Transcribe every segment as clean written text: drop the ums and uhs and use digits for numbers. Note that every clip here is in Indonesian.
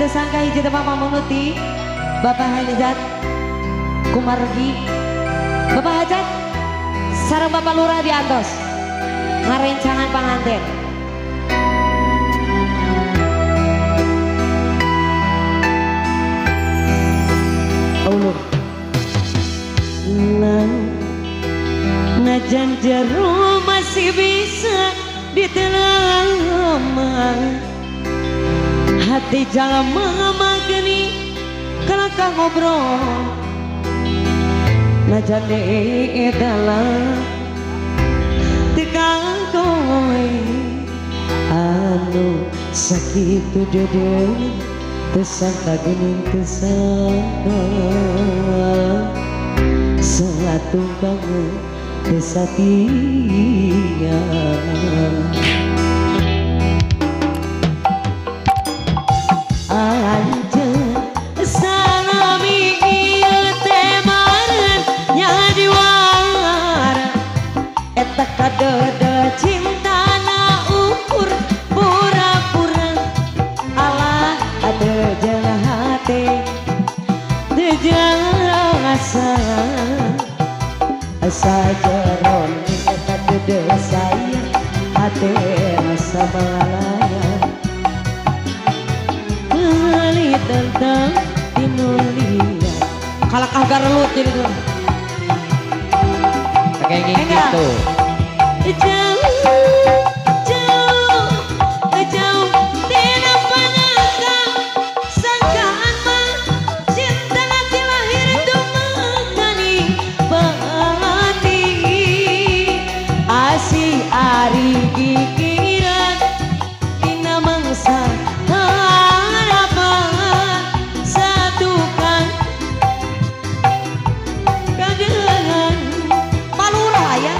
tersangka hiji teh Bapak Menuti, Bapak Hajat Kumargi, Bapak Hajat sareng Bapak Lurah diantos ngarencangan panganten. Allah najan jero masih bisa ditelan hati jangan mengamageni kalau kau ngobrol najan deh dalam tegang kowe anu sakitu dede tersangka gening tersangka satu bangun kesatian aja salami ieu teh maren nya diwara eta kadede cintana ukur pura-pura alah ade jeung hate teu jeung asa jaron eta dede saya hati rasa malaya kali tentang tinulia kalak agar lu jadi tuh kayak gitu jauh tidak pernah sangkaan mah cinta nanti lahir itu mengani si ari pikiran tina mangsa harapan satukan kageungan palurah ya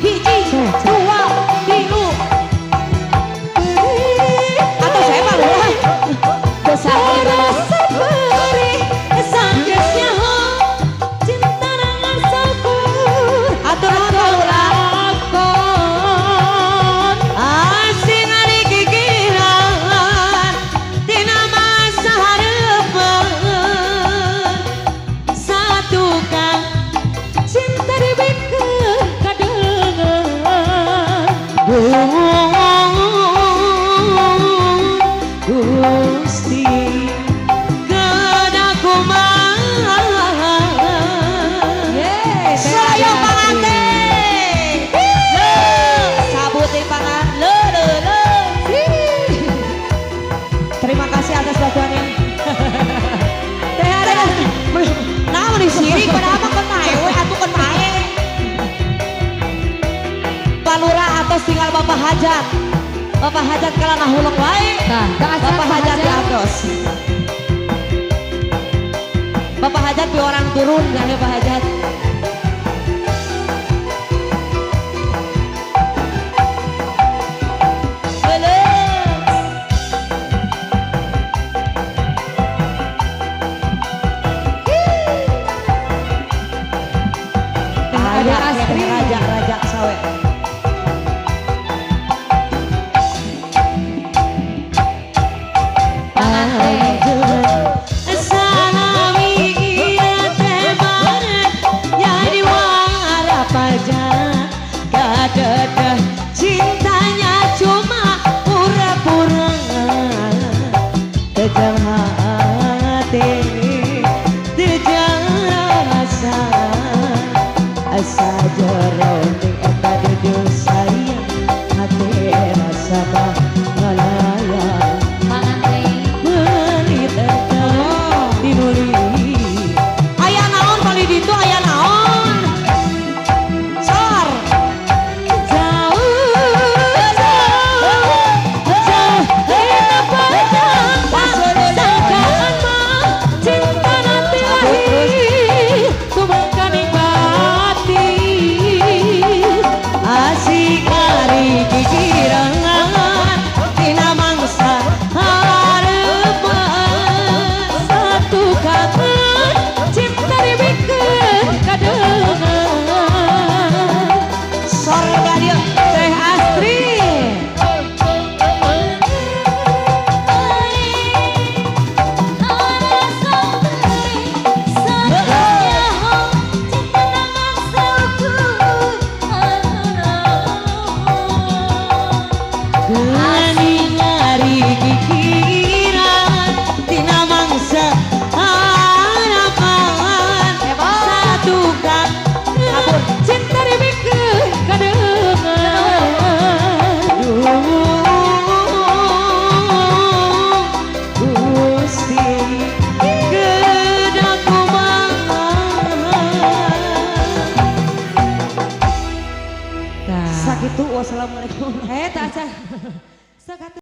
hiji dua tilu atau saya palurah besar sabari sanggeusnya cinta dengan sabar atau Gusti kena kumaha saya panganten sabuti pangan terima kasih atas bantuannya teh ada naon di sini pada apa kan mae we atuh kan mae Palura atos tinggal Bapak Hajat kalau ngahulung wae Bapak Hajat diatos Bapak Hajat pi orang turun kan Bapak Hajat raja sawe cintanya cuma pura-pura tejang hati tejang asa jeroning eta Sekatu